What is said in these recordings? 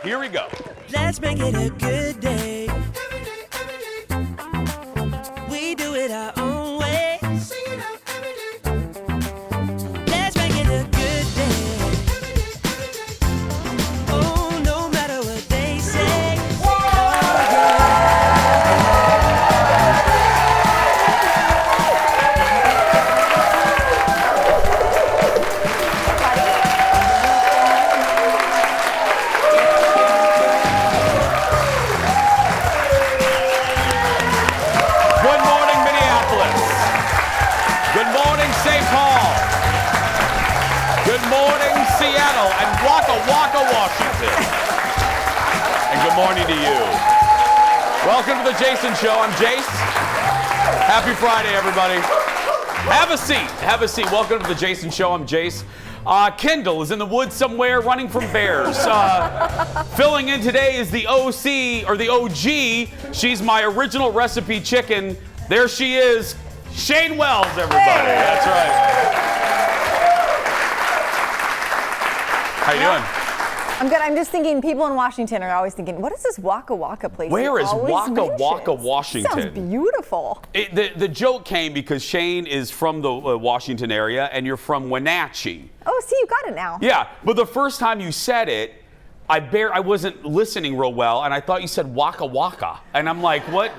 Here we go. Let's make it a good day. We do it our own way. Let's make it a good day. Oh, no matter what they say. Good morning, Minneapolis. Good morning, St. Paul. Good morning, Seattle, and Waka Waka, Washington. And good morning to you. Welcome to the Jason Show. I'm Jace. Happy Friday, everybody. Have a seat. Have a seat. Welcome to the Jason Show. I'm Jace. Kendall is in the woods somewhere running from bears. Filling in today is the OC, or the OG. She's my original recipe chicken. There she is. Shane Wells, everybody. Hey. That's right. How you doing? I'm good. I'm just thinking people in Washington are always thinking, what is this Waka Waka place? Where is always Waka mentions? Waka, Washington? Sounds beautiful. The joke came because Shane is from the Washington area and you're from Wenatchee. Oh, see, you got it now. Yeah, but the first time you said it, I wasn't listening real well, and I thought you said Waka Waka, and I'm like, what?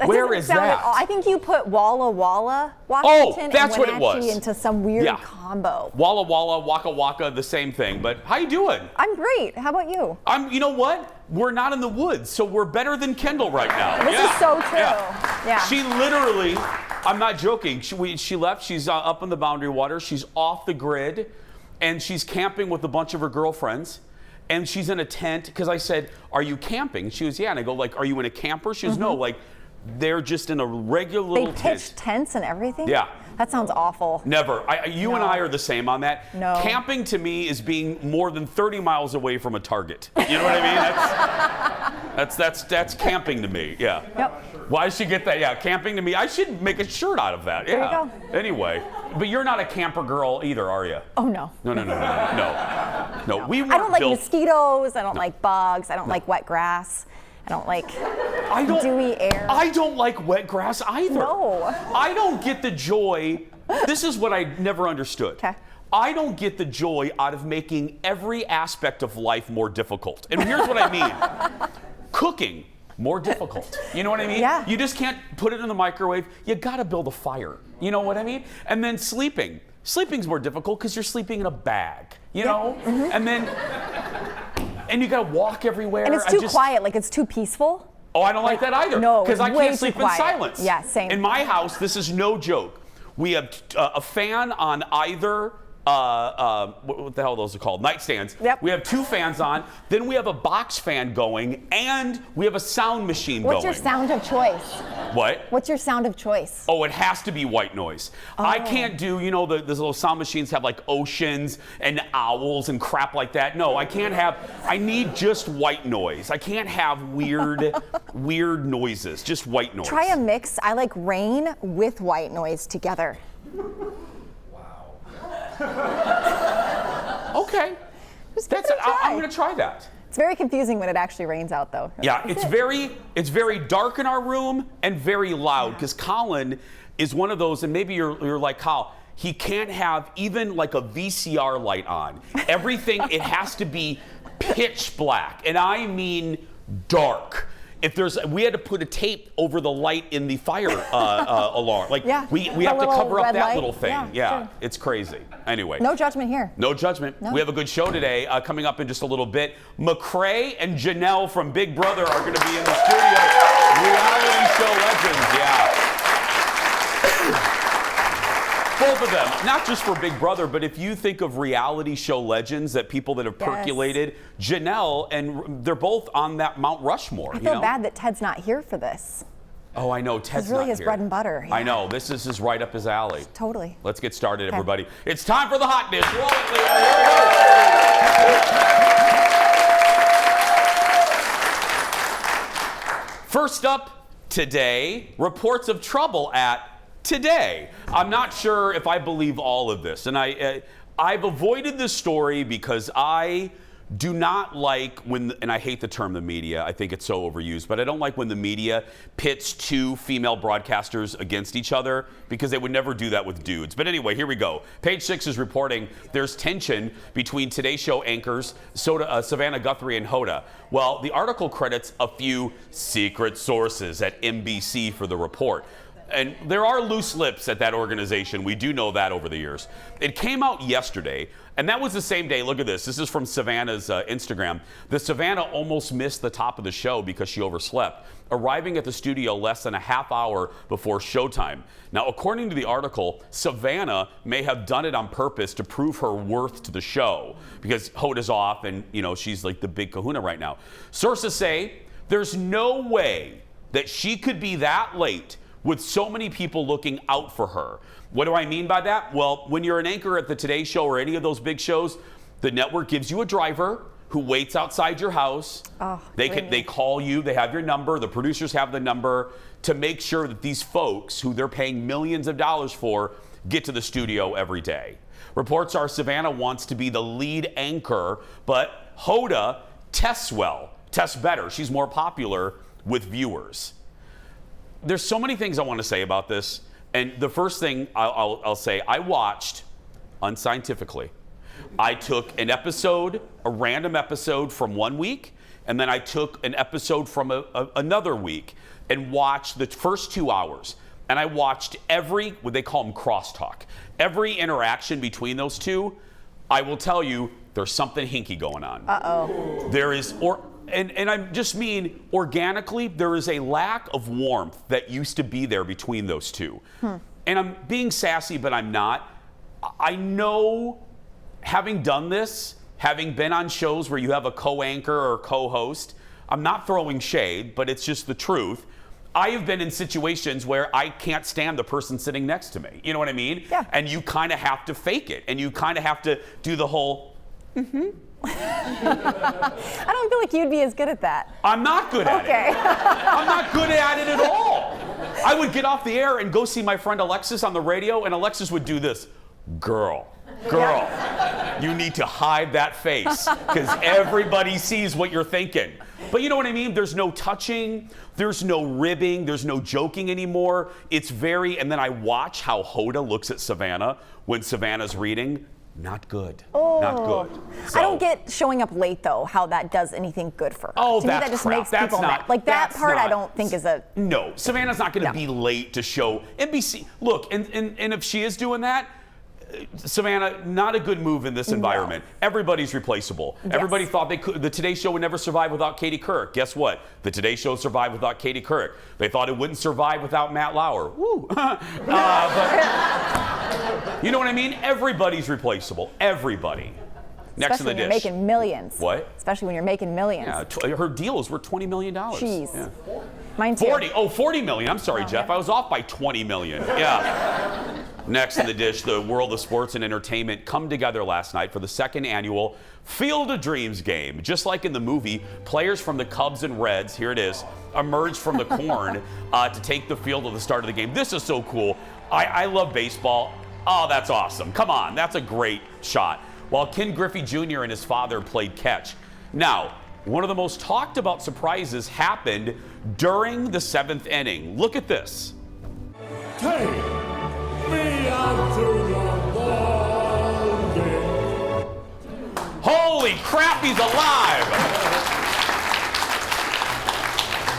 Where doesn't is sound that? at all- I think you put Walla Walla, Washington, that's and what it Wenatchee was. into some weird Yeah. combo. Walla Walla, Waka Waka, the same thing. But how you doing? I'm great. How about you? You know what? We're not in the woods, so we're better than Kendall right now. This is so true. Yeah. She literally, I'm not joking. She left. She's up in the Boundary Waters. She's off the grid, and she's camping with a bunch of her girlfriends. And she's in a tent, because I said, are you camping? She was, yeah. And I go, like, are you in a camper? She goes, no, like, they're just in a regular little They tent. pitch tents and everything? Yeah. That sounds awful. Never. You and No. I are the same on that. No. Camping to me is being more than 30 miles away from a Target. You know what I mean? That's camping to me. Yeah. Yep. Why should get that? Yeah, camping to me. I should make a shirt out of that. There you Yeah. go. Anyway, but you're not a camper girl either, are you? Oh, no. No. We weren't I don't like built. mosquitoes. I don't like bugs. I don't like wet grass. I don't like dewy air. I don't like wet grass either. No. I don't get the joy. This is what I never understood. Okay. I don't get the joy out of making every aspect of life more difficult. And here's what I mean. Cooking, more difficult. You know what I mean? Yeah. You just can't put it in the microwave. You gotta build a fire. You know what I mean? And then sleeping. Sleeping's more difficult because you're sleeping in a bag. You know? Mm-hmm. And you gotta walk everywhere. And it's too quiet, like it's too peaceful. Oh, I don't like that either. No, because I way can't too sleep in quiet. silence. Yeah, same. In my house, this is no joke. We have a fan on either. What the hell are those called? Nightstands. Yep. We have 2 fans on. Then we have a box fan going, and we have a sound machine going. What's your sound of choice? What? What's your sound of choice? Oh, it has to be white noise. I can't do, you know, those little sound machines have like oceans and owls and crap like that. No, I can't have, I need just white noise. I can't have weird noises, just white noise. Try a mix. I like rain with white noise together. Okay. Just give it a try. I'm going to try that. It's very confusing when it actually rains out, though. Yeah, it's very dark in our room and very loud because Colin is one of those, and maybe you're like Kyle. He can't have even like a VCR light on. Everything, it has to be pitch black, and I mean dark. We had to put a tape over the light in the fire alarm. Like Yeah, we the have to little cover up red that light. little thing. Yeah, sure. It's crazy. Anyway. No judgment here. No judgment. No. We have a good show today coming up in just a little bit. McCrae and Janelle from Big Brother are going to be in the studio. Reality show legends, yeah. Both of them, not just for Big Brother, but if you think of reality show legends, that people that have percolated, Janelle, and they're both on that Mount Rushmore. I feel bad that Ted's not here for this. Oh, I know. Ted's It's really not his here. bread and butter. I yeah. know. This is right up his alley. Totally. Let's get started, Okay. everybody. It's time for the hot dish. Roll it, Leo. First up today, reports of trouble at Today. I'm not sure if I believe all of this, and I've avoided this story because I do not like when, and I hate the term the media, I think it's so overused, but I don't like when the media pits two female broadcasters against each other because they would never do that with dudes. But anyway, here we go. Page 6 is reporting there's tension between Today Show anchors Savannah Guthrie and Hoda. Well, the article credits a few secret sources at NBC for the report. And there are loose lips at that organization. We do know that over the years. It came out yesterday, and that was the same day. Look at this. This is from Savannah's Instagram. The Savannah almost missed the top of the show because she overslept, arriving at the studio less than a half hour before showtime. Now, according to the article, Savannah may have done it on purpose to prove her worth to the show because Hoda's off and, you know, she's like the big kahuna right now. Sources say there's no way that she could be that late with so many people looking out for her. What do I mean by that? Well, when you're an anchor at the Today Show or any of those big shows, the network gives you a driver who waits outside your house. Oh, they call you, they have your number, the producers have the number to make sure that these folks who they're paying millions of dollars for get to the studio every day. Reports are Savannah wants to be the lead anchor, but Hoda tests better. She's more popular with viewers. There's so many things I want to say about this. And the first thing I'll say, I watched unscientifically. I took an episode, a random episode from one week, and then I took an episode from another week and watched the first 2 hours. And I watched what they call them crosstalk. Every interaction between those two, I will tell you, there's something hinky going on. Uh-oh. There is, and I just mean organically, there is a lack of warmth that used to be there between those two. And I'm being sassy, but I'm not. I know, having done this, having been on shows where you have a co-anchor or co-host, I'm not throwing shade, but it's just the truth. I have been in situations where I can't stand the person sitting next to me. You know what I mean? Yeah. And you kind of have to fake it, and you kind of have to do the whole, I don't feel like you'd be as good at that. I'm not good at Okay. it. I'm not good at it at all. I would get off the air and go see my friend Alexis on the radio, and Alexis would do this. Girl, you need to hide that face because everybody sees what you're thinking. But you know what I mean? There's no touching, there's no ribbing, there's no joking anymore. It's and then I watch how Hoda looks at Savannah when Savannah's reading. Not good. Oh. Not good. So, I don't get showing up late though, how that does anything good for her. Oh, to that's me, that just crap. makes That's people not, mad. Like that that's part, not, I don't think is a. No, Savannah's not going to be late to show NBC. Look, and if she is doing that, Savannah, not a good move in this environment. No. Everybody's replaceable. Yes. Everybody thought the Today Show would never survive without Katie Couric. Guess what? The Today Show survived without Katie Couric. They thought it wouldn't survive without Matt Lauer. Woo. But you know what I mean? Everybody's replaceable. Everybody. Next to the dish. Especially when you're making millions. What? Especially when you're making millions. Yeah, her deal is worth $20 million. Jeez. Yeah. Mine too. 40 million. I'm sorry, Jeff. I was off by 20 million. Yeah. Next in the dish, the world of sports and entertainment come together last night for the second annual Field of Dreams game. Just like in the movie, players from the Cubs and Reds, here it is, emerged from the corn to take the field at the start of the game. This is so cool. I love baseball. Oh, that's awesome. Come on, that's a great shot. While Ken Griffey Jr. and his father played catch. Now, one of the most talked about surprises happened during the 7th inning. Look at this. Take me out to the ball game. Holy crap, he's alive!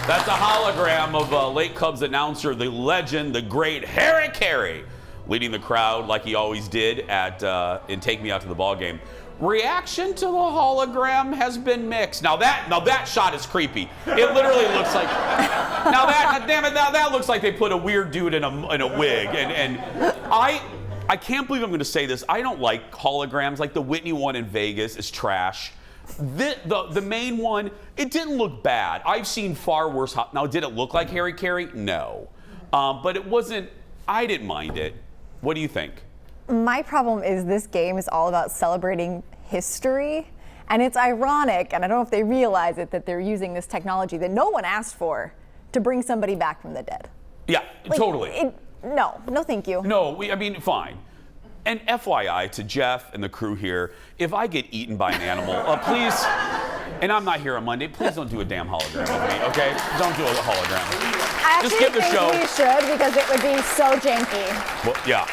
That's a hologram of late Cubs announcer, the legend, the great Harry Carey, leading the crowd like he always did in Take Me Out to the Ball Game. Reaction to the hologram has been mixed. Now that shot is creepy. It literally looks like. Now that looks like they put a weird dude in a wig. And I can't believe I'm going to say this. I don't like holograms. Like the Whitney one in Vegas is trash. The main one, it didn't look bad. I've seen far worse. Now, did it look like Harry Carey? No, but it wasn't. I didn't mind it. What do you think? My problem is this game is all about celebrating history, and it's ironic, and I don't know if they realize it, that they're using this technology that no one asked for to bring somebody back from the dead. Yeah, Like, totally. No, thank you. No, I mean, fine. And FYI to Jeff and the crew here, if I get eaten by an animal, please, and I'm not here on Monday, please don't do a damn hologram with me, okay? Don't do a hologram. I Just actually give the think show. we should because it would be so janky. Well, yeah.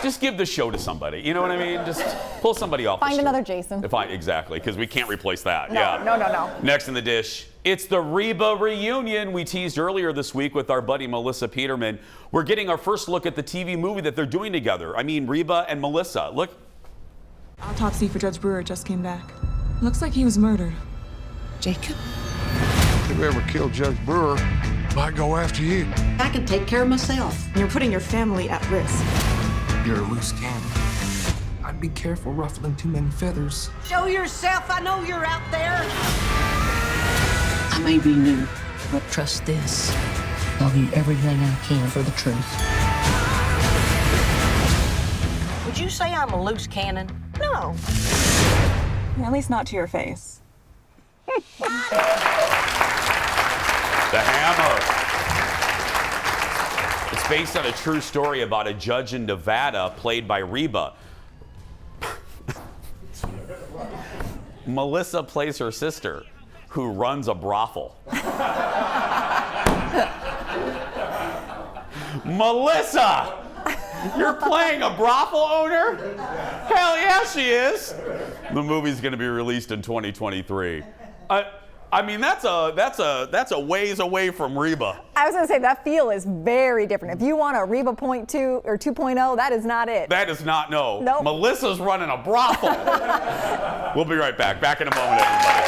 Just give the show to somebody. You know what I mean? Just pull somebody off. Find the another Jason. Exactly, because we can't replace that. No, yeah. no. Next in the dish, it's the Reba reunion we teased earlier this week with our buddy Melissa Peterman. We're getting our first look at the TV movie that they're doing together. I mean, Reba and Melissa. Look. Autopsy for Judge Brewer just came back. Looks like he was murdered. Jacob? Whoever killed Judge Brewer might go after you. I can take care of myself. You're putting your family at risk. You're a loose cannon. I'd be careful ruffling too many feathers. Show yourself. I know you're out there. I may be new, but trust this. I'll do everything I can for the truth. Would you say I'm a loose cannon? No. At least not to your face. The Hammer. It's based on a true story about a judge in Nevada played by Reba. Melissa plays her sister, who runs a brothel. Melissa! You're playing a brothel owner? Hell yeah, she is. The movie's going to be released in 2023. I mean, that's a ways away from Reba. I was going to say that feel is very different. If you want a Reba 0.2 or 2.0, that is not it. That is not, no. Nope. Melissa's running a brothel. We'll be right back. Back in a moment, everybody.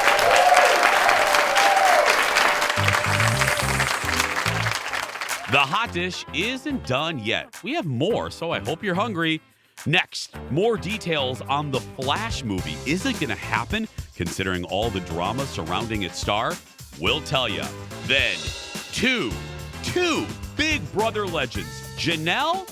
The hot dish isn't done yet. We have more, so I hope you're hungry. Next, more details on the Flash movie. Is it going to happen, considering all the drama surrounding its star? We'll tell you. Then, two Big Brother legends, Janelle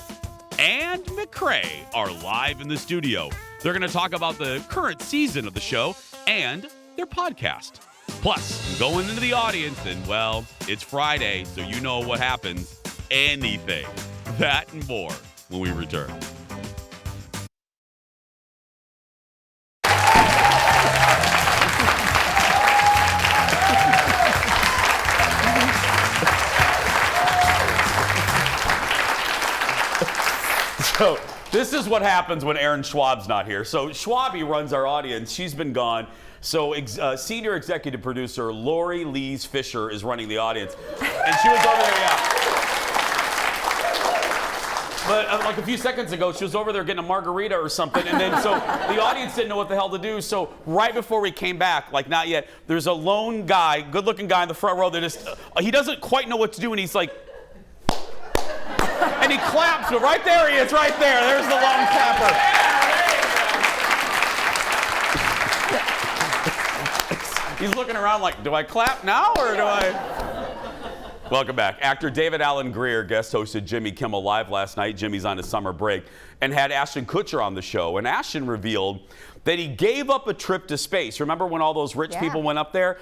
and McCrae, are live in the studio. They're going to talk about the current season of the show and their podcast. Plus, going into the audience, and well, it's Friday, so you know what happens. Anything. That and more when we return. So this is what happens when Aaron Schwab's not here. So Schwabi runs our audience. She's been gone. So senior executive producer Lori Lees Fisher is running the audience. And she was over there, yeah. But like a few seconds ago, she was over there getting a margarita or something. And then so the audience didn't know what the hell to do. So right before we came back, like not yet, there's a lone guy, good-looking guy in the front row that just, he doesn't quite know what to do. And he's like, and he claps, but right there he is, right there. There's the lone clapper. He's looking around like, do I clap now or do I? Welcome back. Actor David Alan Grier guest hosted Jimmy Kimmel Live last night. Jimmy's on his summer break, and had Ashton Kutcher on the show. And Ashton revealed that he gave up a trip to space. Remember when all those rich people went up there?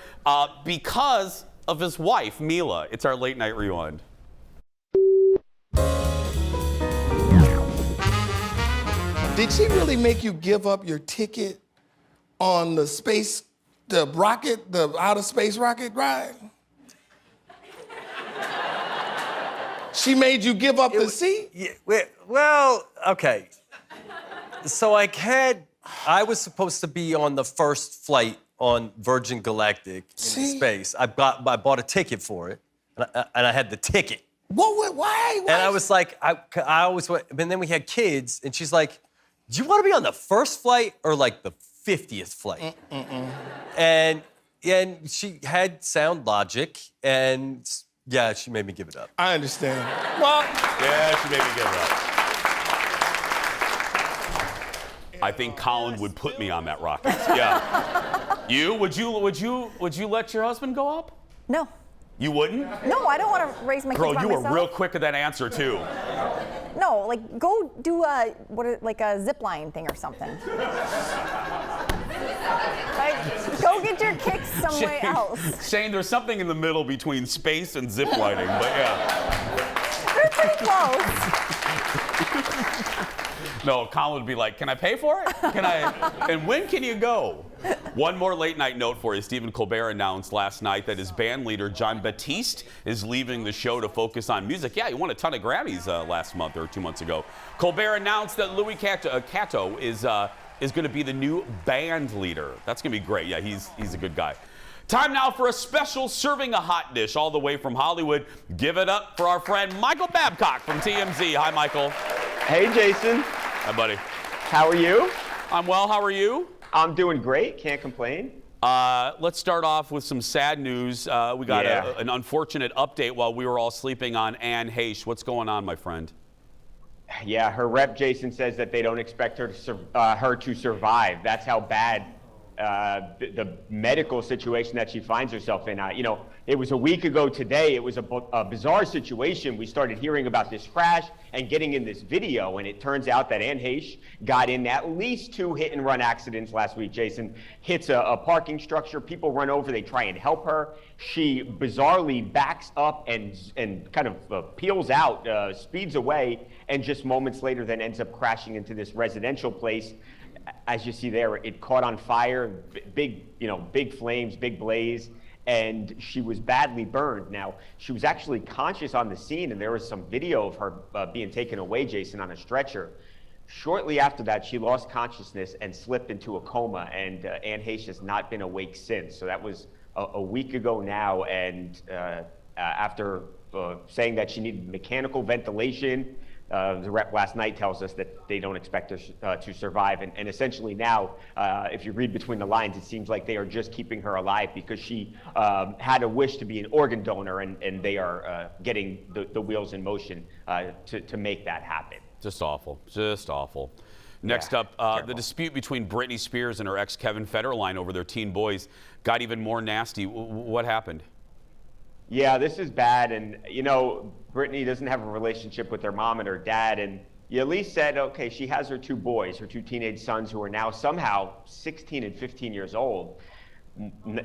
Because of his wife, Mila. It's our late night rewind. Did she really make you give up your ticket on the outer space rocket ride? She made you give up the seat? Yeah, well, okay. So I was supposed to be on the first flight on Virgin Galactic in space. I bought a ticket for it, and I had the ticket. Why? And I was like, I always went, and then we had kids, and she's like, do you want to be on the first flight or like the 50th flight? And she had sound logic, and yeah, she made me give it up. I understand. Well, yeah, she made me give it up. I think Colin would put me on that rocket. Yeah. Would you let your husband go up? No. You wouldn't? No, I don't want to raise my kids by Girl, you myself. were real quick at that answer too. No, like go do like a zip line thing or something. Like, go get your kicks somewhere else. Shane, there's something in the middle between space and zip lining, but yeah. They're pretty close. No, Colin would be like, can I pay for it? And when can you go? One more late night note for you. Stephen Colbert announced last night that his band leader, John Batiste, is leaving the show to focus on music. Yeah, he won a ton of Grammys last month or 2 months ago. Colbert announced that Louis Cato is going to be the new band leader. That's going to be great. Yeah, he's a good guy. Time now for a special serving a hot dish all the way from Hollywood. Give it up for our friend Michael Babcock from TMZ. Hi, Michael. Hey, Jason. Hi, buddy. How are you? I'm well. How are you? I'm doing great. Can't complain. Let's start off with some sad news. We got an unfortunate update while we were all sleeping on Anne Heche. What's going on, my friend? Yeah, her rep, Jason, says that they don't expect her to survive. That's how bad the medical situation that she finds herself in. You know, it was a week ago today. It was a bizarre situation. We started hearing about this crash and getting in this video, and it turns out that Anne Heche got in at least 2 hit-and-run accidents last week. Jason hits a parking structure. People run over. They try and help her. She bizarrely backs up and kind of peels out, speeds away, and just moments later then ends up crashing into this residential place. As you see there, it caught on fire, big flames, big blaze, and she was badly burned. Now, she was actually conscious on the scene, and there was some video of her being taken away, Jason, on a stretcher. Shortly after that, she lost consciousness and slipped into a coma, and Anne Heche has not been awake since. So that was a week ago now, and after saying that she needed mechanical ventilation, the rep last night tells us that they don't expect her to survive. And essentially now, if you read between the lines, it seems like they are just keeping her alive because she had a wish to be an organ donor, and they are getting the wheels in motion to make that happen. Just awful. Just awful. Next up, the dispute between Britney Spears and her ex Kevin Federline over their teen boys got even more nasty. What happened? Yeah, this is bad. And, you know, Britney doesn't have a relationship with her mom and her dad. And you at least said, okay, she has her 2 boys, her 2 teenage sons who are now somehow 16 and 15 years old.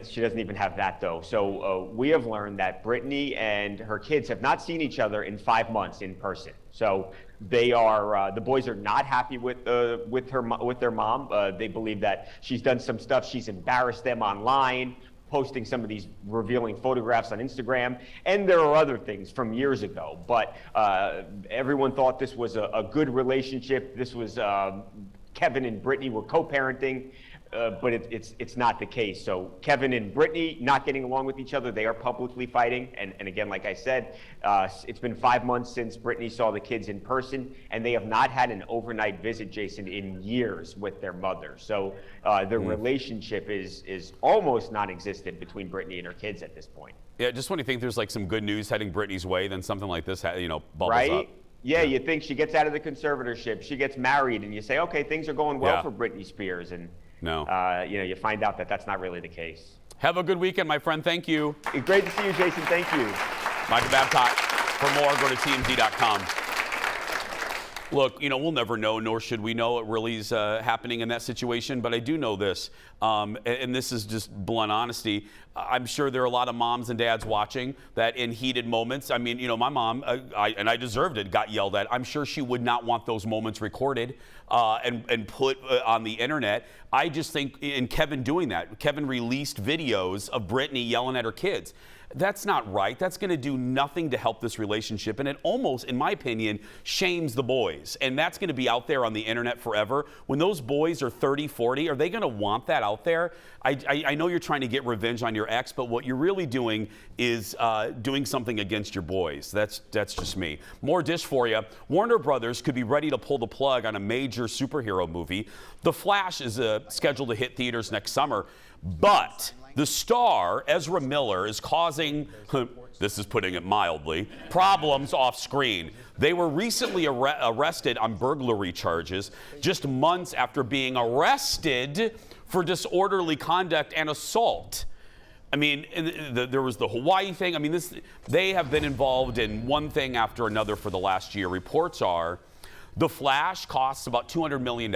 She doesn't even have that, though. So we have learned that Britney and her kids have not seen each other in 5 months in person. So they are, the boys are not happy with their mom. They believe that she's done some stuff. She's embarrassed them online, posting some of these revealing photographs on Instagram, and there are other things from years ago. But everyone thought this was a good relationship. This was Kevin and Britney were co-parenting, but it's not the case. So Kevin and Britney not getting along with each other. They are publicly fighting. And again, like I said, it's been 5 months since Britney saw the kids in person, and they have not had an overnight visit, Jason, in years with their mother. So their relationship is almost non-existent between Britney and her kids at this point. Yeah, just when you think there's like some good news heading Britney's way, then something like this, bubbles right? up. Yeah, you think she gets out of the conservatorship, she gets married, and you say, okay, things are going well for Britney Spears. And no. You find out that that's not really the case. Have a good weekend, my friend. Thank you. Great to see you, Jason. Thank you. Michael Babcock. For more, go to TMZ.com. Look, we'll never know, nor should we know what really is happening in that situation, but I do know this, and this is just blunt honesty. I'm sure there are a lot of moms and dads watching that in heated moments, I mean, my mom, and I deserved it, got yelled at. I'm sure she would not want those moments recorded and put on the internet. I just think in Kevin doing that, Kevin released videos of Britney yelling at her kids. That's not right. That's going to do nothing to help this relationship. And it almost, in my opinion, shames the boys. And that's going to be out there on the internet forever. When those boys are 30, 40, are they going to want that out there? I know you're trying to get revenge on your ex, but what you're really doing is doing something against your boys. That's just me. More dish for you. Warner Brothers could be ready to pull the plug on a major superhero movie. The Flash is scheduled to hit theaters next summer, but the star, Ezra Miller, is causing, this is putting it mildly, problems off screen. They were recently arrested on burglary charges just months after being arrested for disorderly conduct and assault. I mean, there was the Hawaii thing. I mean, they have been involved in one thing after another for the last year. Reports are The Flash costs about $200 million.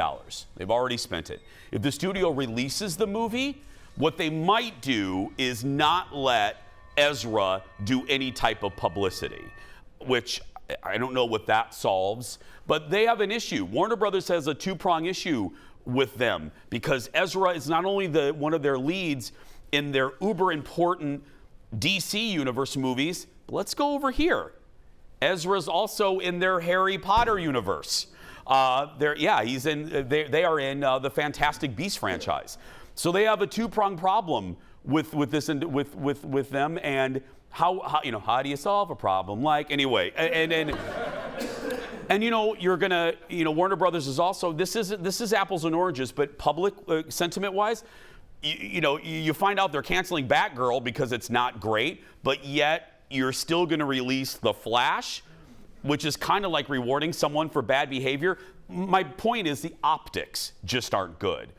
They've already spent it. If the studio releases the movie, what they might do is not let Ezra do any type of publicity, which I don't know what that solves, but they have an issue. Warner Brothers has a two-prong issue with them because Ezra is not only one of their leads in their uber important DC universe movies, but let's go over here. Ezra's also in their Harry Potter universe. He's in. They are in the Fantastic Beasts franchise. So they have a two-pronged problem with this and with them. And how do you solve a problem? Like anyway, and you're gonna Warner Brothers is also this is apples and oranges, but public sentiment-wise, you find out they're canceling Batgirl because it's not great, but yet you're still going to release The Flash, which is kind of like rewarding someone for bad behavior. My point is the optics just aren't good.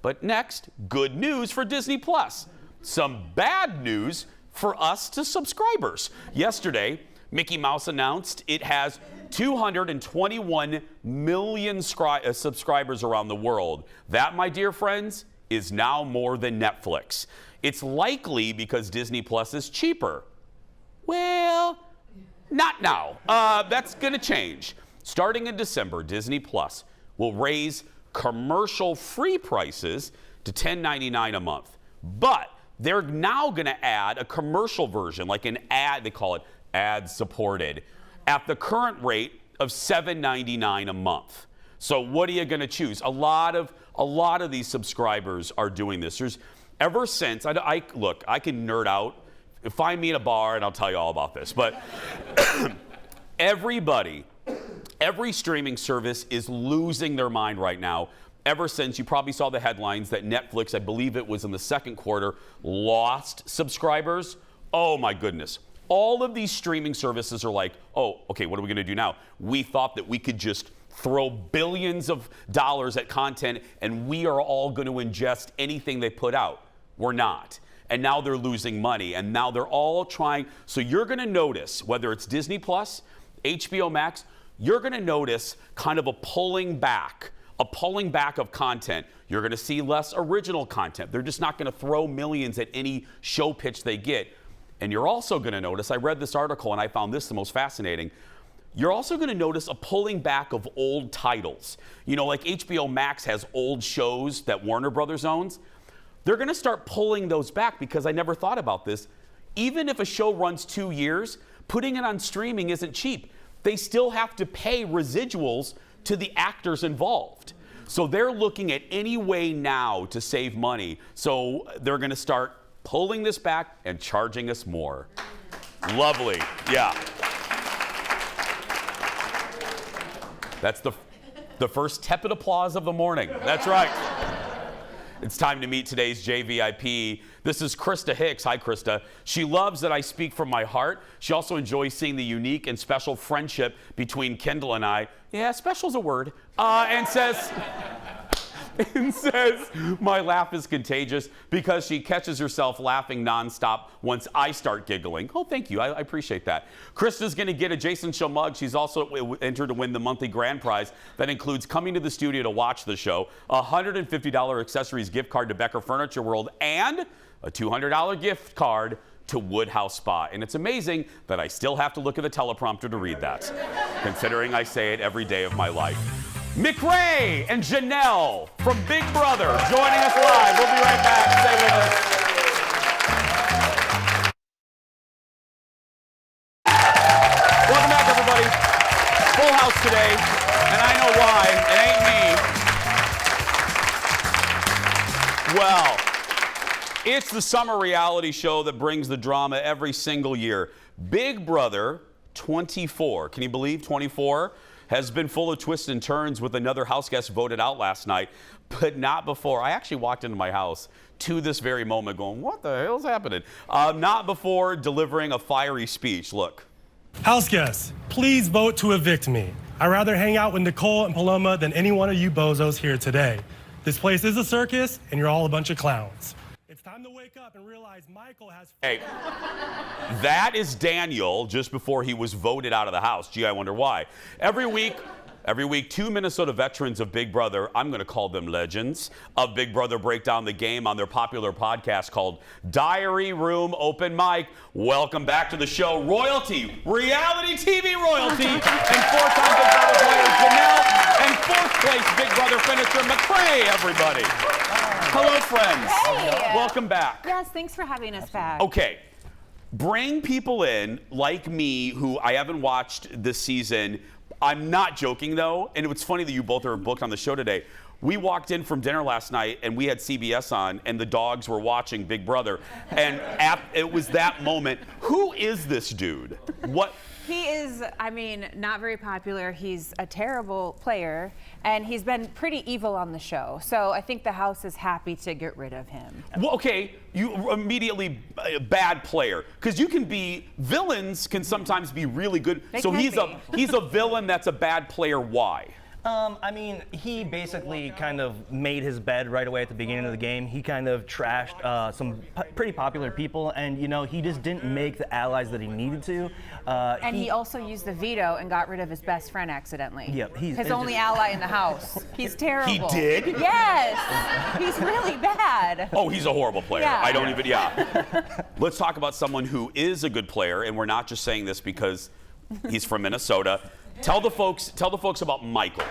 But next, good news for Disney Plus. Some bad news for us to subscribers. Yesterday, Mickey Mouse announced it has 221 million subscribers around the world. That, my dear friends, is now more than Netflix. It's likely because Disney Plus is cheaper. Well, not now. That's going to change. Starting in December, Disney Plus will raise commercial-free prices to $10.99 a month. But they're now going to add a commercial version, like an ad, they call it ad-supported, at the current rate of $7.99 a month. So what are you going to choose? A lot of these subscribers are doing this. Ever since, I can nerd out. Find me in a bar and I'll tell you all about this. But every streaming service is losing their mind right now. Ever since, you probably saw the headlines that Netflix, I believe it was in the second quarter, lost subscribers. Oh my goodness. All of these streaming services are like, oh, okay, what are we going to do now? We thought that we could just throw billions of dollars at content and we are all going to ingest anything they put out. We're not. And now they're losing money, and now they're all trying. So you're going to notice, whether it's Disney Plus, HBO Max, you're going to notice kind of a pulling back of content. You're going to see less original content. They're just not going to throw millions at any show pitch they get. And you're also going to notice, I read this article and I found this the most fascinating. You're also going to notice a pulling back of old titles. Like HBO Max has old shows that Warner Brothers owns. They're going to start pulling those back because I never thought about this. Even if a show runs 2 years, putting it on streaming isn't cheap. They still have to pay residuals to the actors involved. So they're looking at any way now to save money. So they're going to start pulling this back and charging us more. Lovely. Yeah. That's the first tepid applause of the morning. That's right. It's time to meet today's JVIP. This is Krista Hicks. Hi, Krista. She loves that I speak from my heart. She also enjoys seeing the unique and special friendship between Kendall and I. Yeah, special's a word. And says my laugh is contagious because she catches herself laughing nonstop once I start giggling. Oh, thank you. I appreciate that. Krista's going to get a Jason Show mug. She's also entered to win the monthly grand prize that includes coming to the studio to watch the show, a $150 accessories gift card to Becker Furniture World, and a $200 gift card to Woodhouse Spa. And it's amazing that I still have to look at the teleprompter to read that, considering I say it every day of my life. McRae and Janelle from Big Brother joining us live. We'll be right back. Stay with us. Welcome back, everybody. Full house today, and I know why. It ain't me. Well, it's the summer reality show that brings the drama every single year. Big Brother 24. Can you believe 24? Has been full of twists and turns with another house guest voted out last night, but not before. I actually walked into my house to this very moment going, what the hell's happening? Not before delivering a fiery speech. Look. House guests, please vote to evict me. I'd rather hang out with Nicole and Paloma than any one of you bozos here today. This place is a circus, and you're all a bunch of clowns. It's time to wake up and realize Michael has... Hey, that is Daniel just before he was voted out of the house. Gee, I wonder why. Every week Every week, 2 Minnesota veterans of Big Brother, I'm going to call them legends, of Big Brother break down the game on their popular podcast called Diary Room Open Mic. Welcome back to the show, royalty, reality TV royalty, and 4-time Big Brother player Janelle, and 4th place Big Brother finisher McCrae, everybody. Hello, friends. Hey. Welcome back. Yes, thanks for having us back. Okay. Bring people in like me who I haven't watched this season. I'm not joking, though, and it's funny that you both are booked on the show today. We walked in from dinner last night, and we had CBS on, and the dogs were watching Big Brother, and it was that moment. Who is this dude? What? He is, I mean, not very popular. He's a terrible player, and he's been pretty evil on the show. So I think the house is happy to get rid of him. Well, okay, you immediately a bad player, because you can be villains can sometimes be really good. They so can he's a villain that's a bad player. Why? I mean, he basically kind of made his bed right away at the beginning of the game. He kind of trashed some pretty popular people, and you know, he just didn't make the allies that he needed to. And he also used the veto and got rid of his best friend accidentally. Yep, his only ally in the house. He's terrible. He did? Yes. He's really bad. Oh, he's a horrible player. Yeah. I don't even, Let's talk about someone who is a good player, and we're not just saying this because he's from Minnesota. Tell the folks about Michael.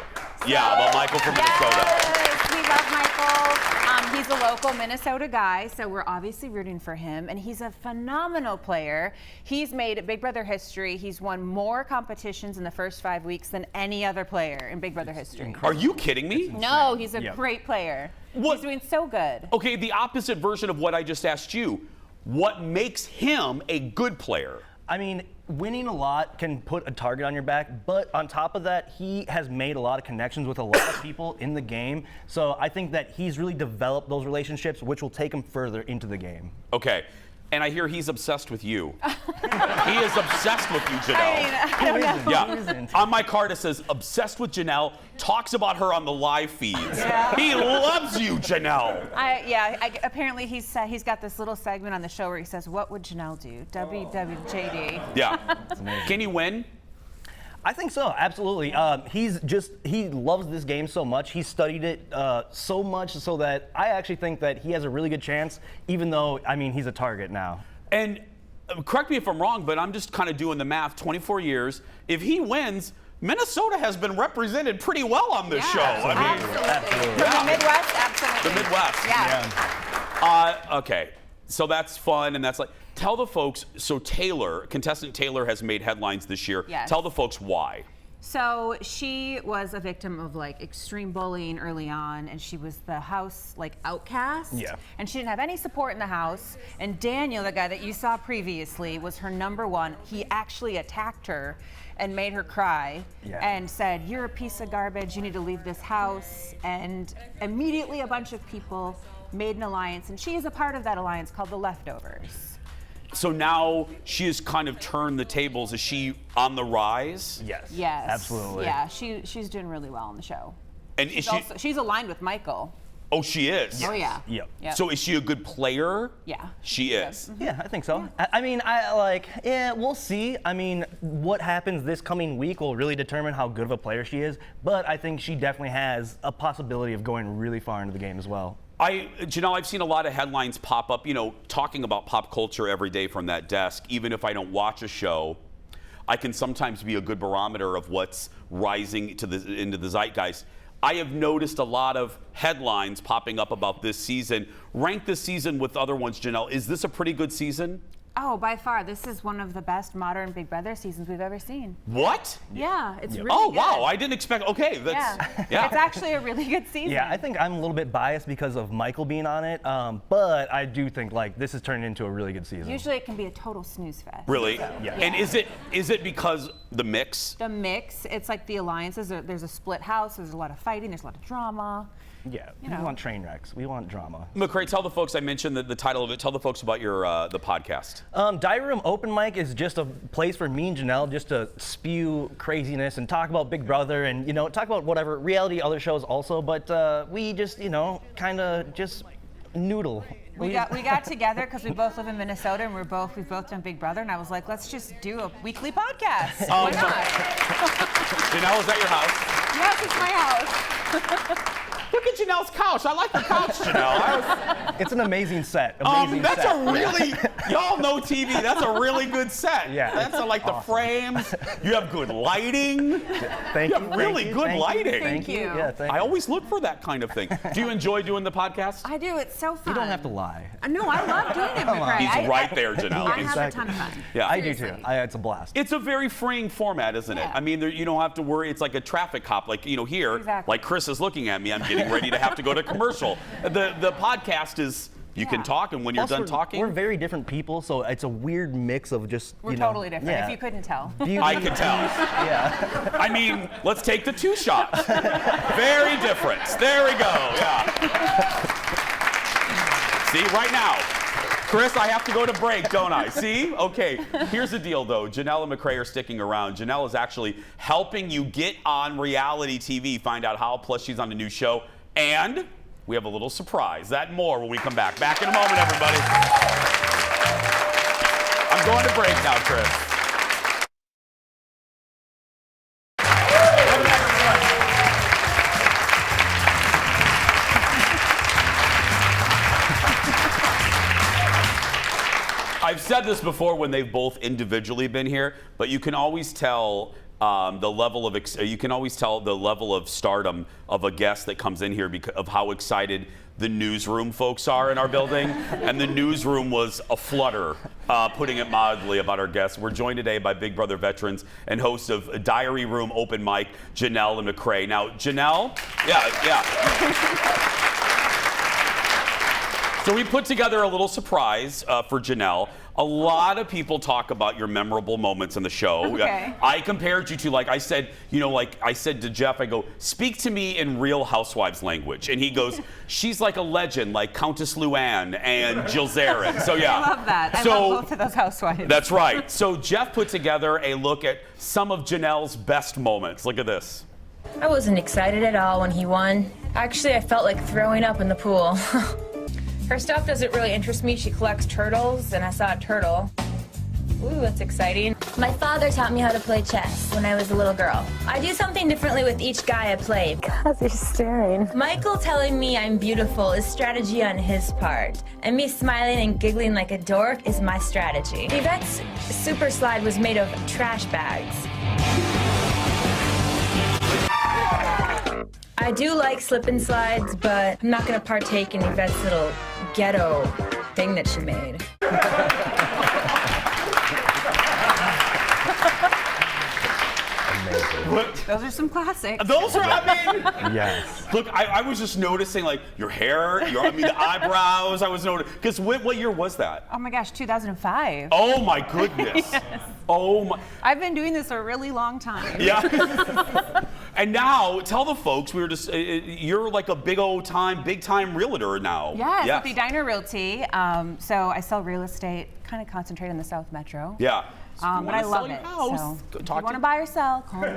Yeah, about Michael from Minnesota. Yes, we love Michael. He's a local Minnesota guy, so we're obviously rooting for him, and he's a phenomenal player. He's made Big Brother history. He's won more competitions in the first 5 weeks than any other player in Big Brother history. Are you kidding me? No, he's a great player. He's doing so good. Okay, the opposite version of what I just asked you. What makes him a good player? I mean, winning a lot can put a target on your back, but on top of that, he has made a lot of connections with a lot of people in the game. So I think that he's really developed those relationships, which will take him further into the game. Okay. And I hear he's obsessed with you. He is obsessed with you, Janelle. I don't know. Yeah. On my card it says obsessed with Janelle, talks about her on the live feeds. Yeah. He loves you, Janelle. Apparently he's got this little segment on the show where he says, "What would Janelle do?" WWJD. Yeah. Can he win? I think so, absolutely. He loves this game so much. He studied it so much so that I actually think that he has a really good chance, even though, I mean, he's a target now. And correct me if I'm wrong, but I'm just kind of doing the math, 24 years. If he wins, Minnesota has been represented pretty well on this show. I mean, absolutely. From the Midwest, absolutely. The Midwest. Yeah. Okay, so that's fun, and that's like, tell the folks, so contestant Taylor has made headlines this year. Yes. Tell the folks why. So she was a victim of like extreme bullying early on, and she was the house like outcast. Yeah. And she didn't have any support in the house. And Daniel, the guy that you saw previously, was her number one. He actually attacked her and made her cry and said, "You're a piece of garbage. You need to leave this house." And immediately a bunch of people made an alliance, and she is a part of that alliance called the Leftovers. So now she has kind of turned the tables. Is she on the rise? Yes. Yes. Absolutely. Yeah, she's doing really well on the show. And She's aligned with Michael. Oh, she is? Oh, yeah. Yep. So is she a good player? Yeah. She is. Yeah, I think so. I mean, we'll see. I mean, what happens this coming week will really determine how good of a player she is, but I think she definitely has a possibility of going really far into the game as well. Janelle, I've seen a lot of headlines pop up, talking about pop culture every day from that desk. Even if I don't watch a show, I can sometimes be a good barometer of what's rising into the zeitgeist. I have noticed a lot of headlines popping up about this season. Rank this season with other ones, Janelle. Is this a pretty good season? Oh, by far, this is one of the best modern Big Brother seasons we've ever seen. What? Yeah, it's really Oh, good. wow, I didn't expect, okay. That's, It's actually a really good season. Yeah, I think I'm a little bit biased because of Michael being on it, but I do think this is turning into a really good season. Usually it can be a total snooze fest. Really? Yeah. And is it because the mix? The mix, it's like the alliances, there's a split house, there's a lot of fighting, there's a lot of drama. Yeah, we want train wrecks. We want drama. McCrae, tell the folks, I mentioned the title of it, tell the folks about your the podcast. Diary Room Open Mic is just a place for me and Janelle just to spew craziness and talk about Big Brother and, talk about whatever, reality, other shows also, but we just, kind of just noodle. We got together because we both live in Minnesota and we've both done Big Brother, and I was like, let's just do a weekly podcast. Why not? Janelle, is that your house? Yes, it's my house. Look at Janelle's couch. I like the couch, Janelle. It's an amazing set. Amazing That's set. a really, y'all know TV. That's a really good set. Yeah. That's like awesome. the frames. You have good lighting. Thank You you. have really good lighting. Thank you. Yeah, thank I you. always look for that kind of thing. Do you enjoy doing the podcast? I do. It's so fun. You don't have to lie. No, I love doing it, McRae. He's right there, Janelle. I have a ton of fun. Yeah. I do too. Seriously. It's a blast. It's a very freeing format, isn't it? I mean, you don't have to worry. It's like a traffic cop. Like, here, Exactly. like Chris is looking at me. I'm getting ready to have to go to commercial. The podcast is, you can talk, and when you're Plus, done talking. we're very different people, so it's a weird mix of just, We're totally different, yeah. if you couldn't tell. I can tell. Yeah. I mean, let's take the 2 shots. Very different. There we go. Yeah. See, right now. Chris, I have to go to break, don't I? See? Okay. Here's the deal, though. Janelle and McRae are sticking around. Janelle is actually helping you get on reality TV, find out how, plus she's on a new show. And we have a little surprise. That and more when we come back. Back in a moment, everybody. I'm going to break now, Chris. I've said this before when they've both individually been here, but you can always tell the level of stardom of a guest that comes in here because of how excited the newsroom folks are in our building. And the newsroom was aflutter, putting it mildly, about our guests. We're joined today by Big Brother veterans and hosts of Diary Room Open Mic, Janelle and McRae. Now, Janelle, yeah. So we put together a little surprise for Janelle. A lot of people talk about your memorable moments in the show. Okay. I compared you to, like I said, I said to Jeff, I go, speak to me in Real Housewives language. And he goes, she's like a legend, like Countess Luann and Jill Zarin. So yeah. I love that. I love both of those housewives. That's right. So Jeff put together a look at some of Janelle's best moments. Look at this. I wasn't excited at all when he won. Actually, I felt like throwing up in the pool. Her stuff doesn't really interest me. She collects turtles, and I saw a turtle. Ooh, that's exciting. My father taught me how to play chess when I was a little girl. I do something differently with each guy I play. Because you're staring. Michael telling me I'm beautiful is strategy on his part, and me smiling and giggling like a dork is my strategy. Yvette's super slide was made of trash bags. I do like slip and slides, but I'm not gonna partake in Yvette's little ghetto thing that she made. Those are some classics. Those are, I mean, yes. Look, I was just noticing, like, your hair, the eyebrows. I was noticing, because what year was that? Oh my gosh, 2005. Oh my goodness. Yes. Oh my. I've been doing this a really long time. Yeah. And now, tell the folks, you're like a big time realtor now. Yes, with the Diner Realty. So I sell real estate, kind of concentrate on the South Metro. Yeah. So But I love it. House, So if talk you want to buy or sell, call me.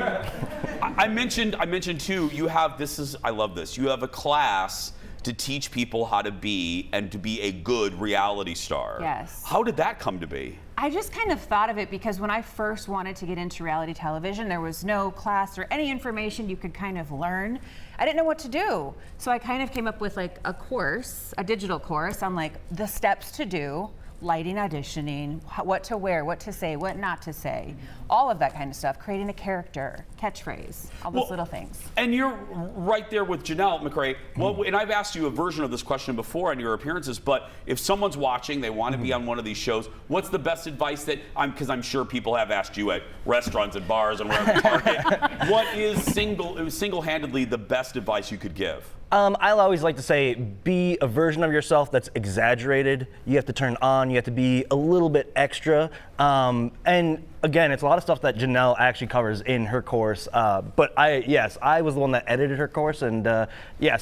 I mentioned too, you have, I love this, you have a class to teach people how to be and to be a good reality star. Yes. How did that come to be? I just kind of thought of it because when I first wanted to get into reality television, there was no class or any information you could kind of learn. I didn't know what to do. So I kind of came up with like a course, a digital course on like the steps to do, lighting, auditioning, what to wear, what to say, what not to say, all of that kind of stuff, creating a character, catchphrase, all those little things. And you're right there with Janelle, McRae. Well, and I've asked you a version of this question before on your appearances, but if someone's watching, they want to be on one of these shows, what's the best advice that, because I'm sure people have asked you at restaurants and bars and around Target, what is single-handedly the best advice you could give? I'll always like to say, be a version of yourself that's exaggerated. You have to turn on, you have to be a little bit extra. And again, it's a lot of stuff that Janelle actually covers in her course. But I was the one that edited her course, and so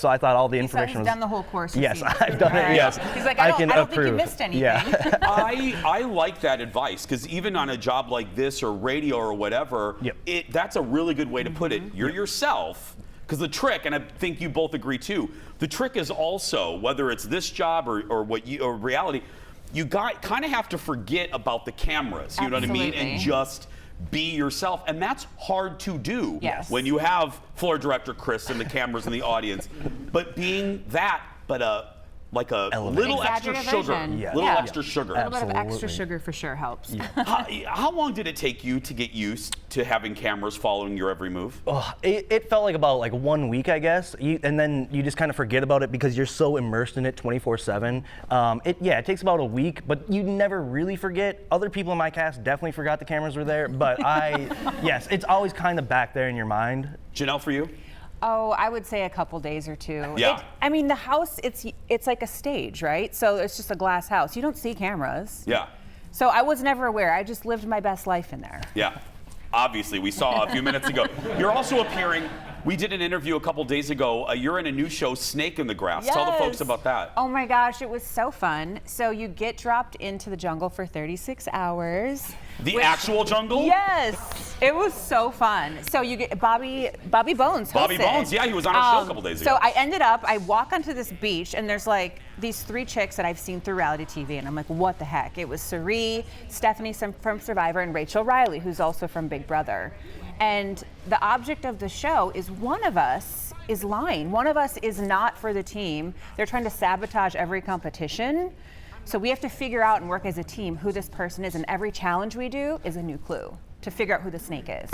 I thought all the information He's done the whole course. Yes, I've done it, yes. He's like, I don't think you missed anything. Yeah. I like that advice, because even on a job like this or radio or whatever, that's a really good way to put it. You're yourself. Because the trick, and I think you both agree too, the trick is also, whether it's this job or reality, you kind of have to forget about the cameras, you know what I mean? And just be yourself, and that's hard to do when you have floor director Chris and the cameras in the audience. But being that, but like a little extra sugar, extra sugar. A little bit of extra sugar for sure helps. How long did it take you to get used to having cameras following your every move? It felt like about 1 week, I guess, and then you just kind of forget about it because you're so immersed in it 24/7. It takes about a week, but you never really forget. Other people in my cast definitely forgot the cameras were there, but yes, it's always kind of back there in your mind. Janelle, for you? Oh, I would say a couple days or two. Yeah. I mean, the house, it's like a stage, right? So it's just a glass house. You don't see cameras. Yeah. So I was never aware. I just lived my best life in there. Yeah. Obviously, we saw a few minutes ago. You're also appearing. We did an interview a couple days ago. You're in a new show, Snake in the Grass. Yes. Tell the folks about that. Oh my gosh, it was so fun. So you get dropped into the jungle for 36 hours. The actual jungle? Yes. It was so fun. So you get Bobby Bones hosted. Bobby Bones, yeah, he was on our show a couple days ago. So I walk onto this beach and there's these 3 chicks that I've seen through reality TV, and I'm like, what the heck? It was Sari, Stephanie from Survivor, and Rachel Riley, who's also from Big Brother. And the object of the show is one of us is lying. One of us is not for the team. They're trying to sabotage every competition. So we have to figure out and work as a team who this person is, and every challenge we do is a new clue to figure out who the snake is.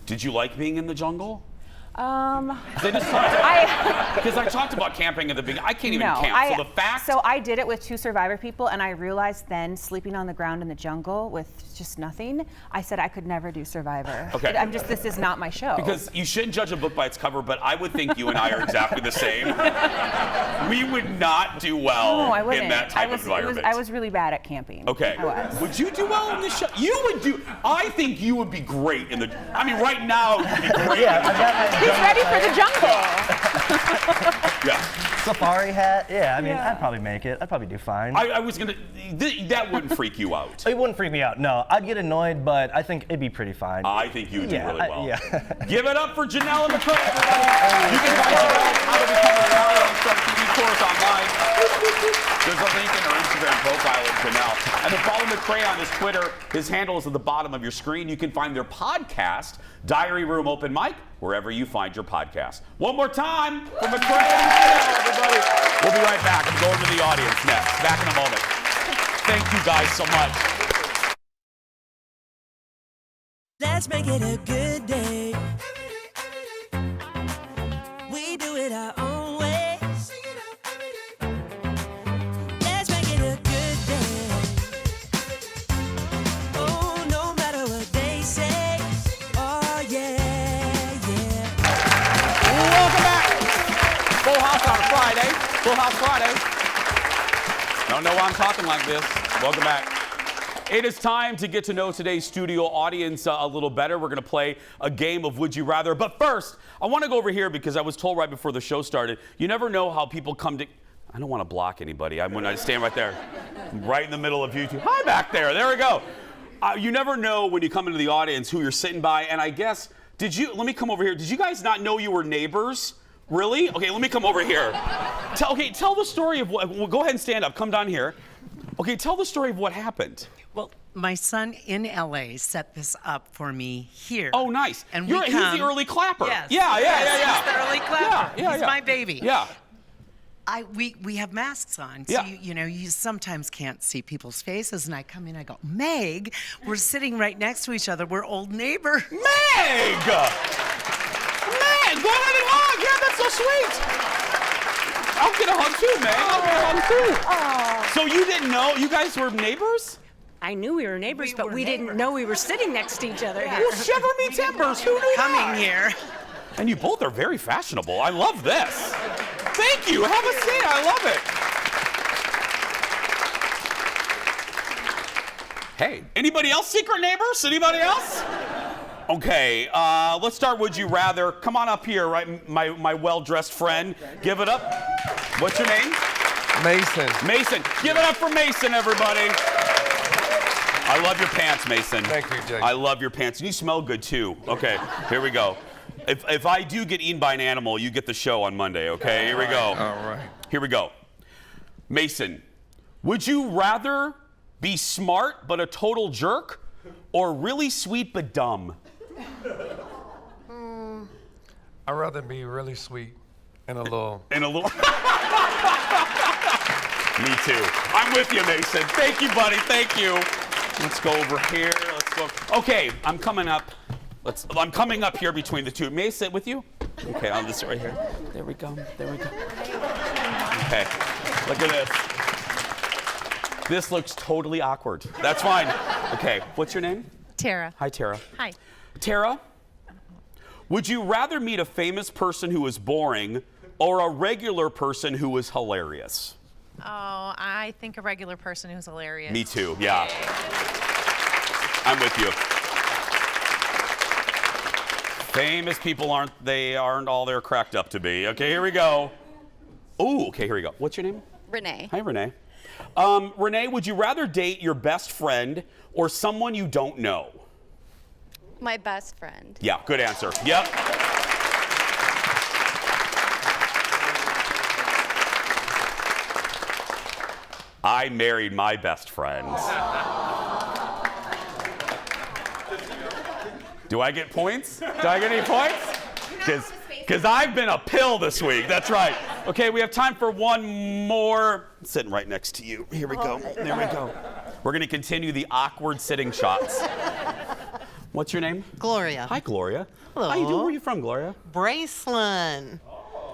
Did you like being in the jungle? Because I talked about camping at the beginning. I can't even camp. So the fact. So I did it with 2 Survivor people, and I realized then, sleeping on the ground in the jungle with just nothing, I said I could never do Survivor. Okay. This is not my show. Because you shouldn't judge a book by its cover, but I would think you and I are exactly the same. We would not do well in that type of environment. I was really bad at camping. Okay. I was. Would you do well in this show? You would do. I think you would be great in the. I mean, right now you'd be great. He's ready for the jungle. Yeah. Safari hat. Yeah, I mean, I'd probably make it. I'd probably do fine. I was gonna. That wouldn't freak you out. It wouldn't freak me out. No, I'd get annoyed, but I think itid be pretty fine. I think you would do really well. Yeah. Give it up for Janelle and McCray, everybody. You can find Janelle How to Become a Reality Star TV course online. There's a link in her Instagram profile of Janelle. And to follow McCray on his Twitter, his handle is at the bottom of your screen. You can find their podcast, Diary Room Open Mic, wherever you find your podcast. One more time for McCray and Janelle, everybody. We'll be right back. I'm going to the audience next. Back in a moment. Thank you guys so much. Let's make it a good day. We do it our own way. Let's make it a good day. Oh, no matter what they say. Oh, yeah. Welcome back. Full House on a Friday. Full House Friday. Don't know why I'm talking like this. Welcome back. It is time to get to know today's studio audience a little better. We're going to play a game of Would You Rather. But first, I want to go over here because I was told right before the show started, you never know how people come to... I don't want to block anybody. I'm going to stand right there. I'm right in the middle of you two. Hi back there. There we go. You never know when you come into the audience who you're sitting by. And I guess, let me come over here. Did you guys not know you were neighbors? Really? Okay, let me come over here. Tell the story of what... Well, go ahead and stand up. Come down here. Okay, tell the story of what happened. Well, my son in LA set this up for me here. Oh, nice. And he's the early clapper. Yes. Yeah. He's the early clapper. Yeah, he's my baby. Yeah. We have masks on, so yeah. you sometimes can't see people's faces, and I come in, I go, Meg, we're sitting right next to each other. We're old neighbors. Meg! Meg, go ahead and hug. Yeah, that's so sweet. I'll get a hug too, Meg. I'll get a hug too. Aww. So you didn't know you guys were neighbors? I knew we were neighbors, but we didn't know we were sitting next to each other. Yeah. Well, shiver me timbers. Who knew coming here? And you both are very fashionable. I love this. Thank you. Have a seat. I love it. Hey, anybody else secret neighbors? Anybody else? Okay, let's start Would You Rather. Come on up here, right? My well-dressed friend. Give it up. What's your name? Mason. Mason. Give it up for Mason, everybody. I love your pants, Mason. Thank you, Jake. I love your pants. And you smell good, too. Okay, here we go. If I do get eaten by an animal, you get the show on Monday, okay? Here we go. All right. Here we go. Mason, would you rather be smart but a total jerk, or really sweet but dumb? I'd rather be really sweet and a little. Me too. I'm with you, Mason. Thank you, buddy. Thank you. Let's go over here. Let's go. Okay, I'm coming up. I'm coming up here between the two. May I sit with you? Okay, on this right here. There we go. There we go. Okay, look at this. This looks totally awkward. That's fine. Okay, what's your name? Tara. Hi, Tara. Hi. Tara, would you rather meet a famous person who is boring or a regular person who is hilarious? Oh, I think a regular person who's hilarious. Me too, yeah. I'm with you. Famous people aren't all they're cracked up to be. Okay, here we go. Ooh, okay, here we go. What's your name? Renee. Hi, Renee. Renee, would you rather date your best friend or someone you don't know? My best friend. Yeah, good answer. Yep. I married my best friend. Do I get points? Do I get any points? Because I've been a pill this week. That's right. Okay, we have time for one more. Sitting right next to you. Here we go. There we go. We're going to continue the awkward sitting shots. What's your name? Gloria. Hi, Gloria. Hello. How you doing? Where are you from, Gloria? Braceland.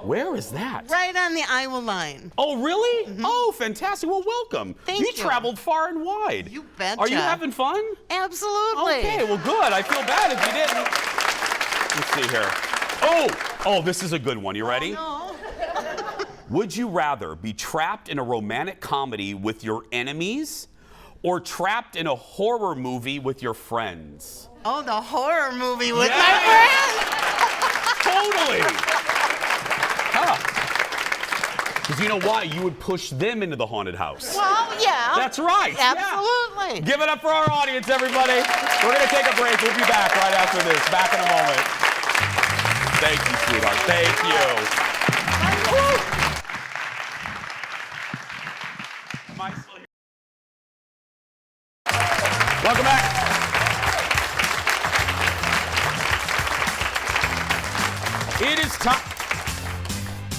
Where is that? Right on the Iowa line. Oh, really? Mm-hmm. Oh, fantastic. Well, welcome. Thank you. You traveled far and wide. You betcha. Are you having fun? Absolutely. Okay, well, good. I feel bad if you didn't. Let's see here. Oh, this is a good one. You ready? Oh, no. Would you rather be trapped in a romantic comedy with your enemies or trapped in a horror movie with your friends? Oh, the horror movie with my friends. Totally. Huh. Because you know why? You would push them into the haunted house. Well, yeah. That's right. Absolutely. Yeah. Give it up for our audience, everybody. We're going to take a break. We'll be back right after this. Back in a moment. Thank you, sweetheart. Thank you. Am I still here? Welcome back. It is time.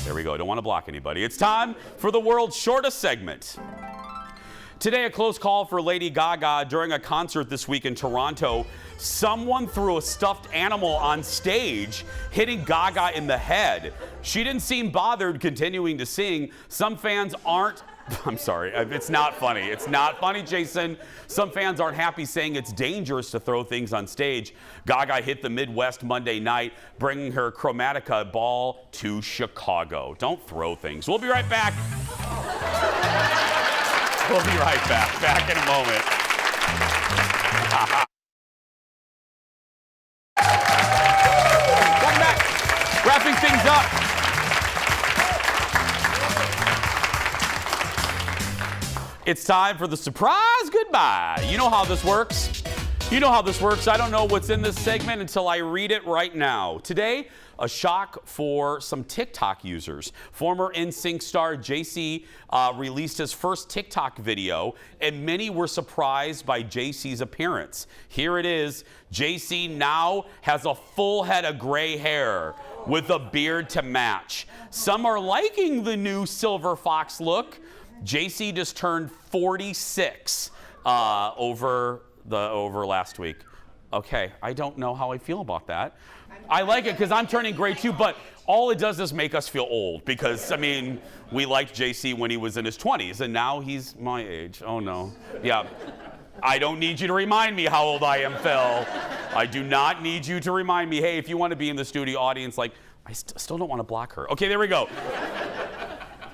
There we go. Don't want to block anybody. It's time for the world's shortest segment. Today, a close call for Lady Gaga. During a concert this week in Toronto, someone threw a stuffed animal on stage, hitting Gaga in the head. She didn't seem bothered continuing to sing. Some fans aren't. I'm sorry, it's not funny. It's not funny, Jason. Some fans aren't happy, saying it's dangerous to throw things on stage. Gaga hit the Midwest Monday night, bringing her Chromatica ball to Chicago. Don't throw things. We'll be right back. We'll be right back. Back in a moment. Welcome back. Wrapping things up. It's time for the surprise goodbye. You know how this works. I don't know what's in this segment until I read it right now. Today, a shock for some TikTok users. Former NSYNC star JC released his first TikTok video, and many were surprised by JC's appearance. Here it is. JC now has a full head of gray hair with a beard to match. Some are liking the new silver fox look. JC just turned 46 over last week. Okay, I don't know how I feel about that. I like it because I'm turning gray too, but all it does is make us feel old because, I mean, we liked JC when he was in his 20s, and now he's my age. Oh, no. Yeah. I don't need you to remind me how old I am, Phil. I do not need you to remind me. Hey, if you want to be in the studio audience, like, I still don't want to block her. Okay, there we go.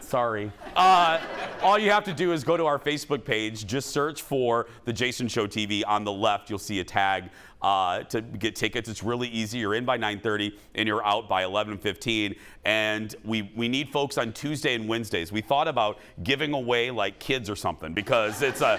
Sorry. All you have to do is go to our Facebook page. Just search for The Jason Show TV. On the left, you'll see a tag to get tickets. It's really easy. You're in by 9:30 and you're out by 11:15. And we need folks on Tuesday and Wednesdays. We thought about giving away like kids or something because it's a...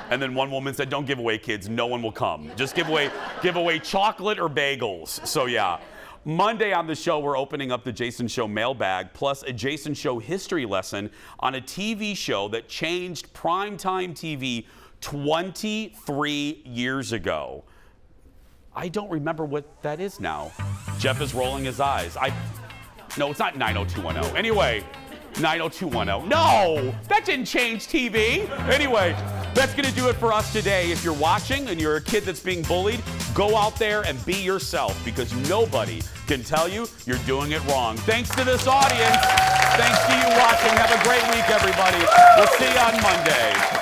And then one woman said, don't give away kids. No one will come. Just give away chocolate or bagels. So yeah. Monday on the show, we're opening up the Jason Show mailbag, plus a Jason Show history lesson on a TV show that changed primetime TV 23 years ago. I don't remember what that is now. Jeff is rolling his eyes. No, it's not 90210. Anyway, 90210. No, that didn't change TV. Anyway, that's going to do it for us today. If you're watching and you're a kid that's being bullied, go out there and be yourself, because nobody can tell you you're doing it wrong. Thanks to this audience. Thanks to you watching. Have a great week, everybody. We'll see you on Monday.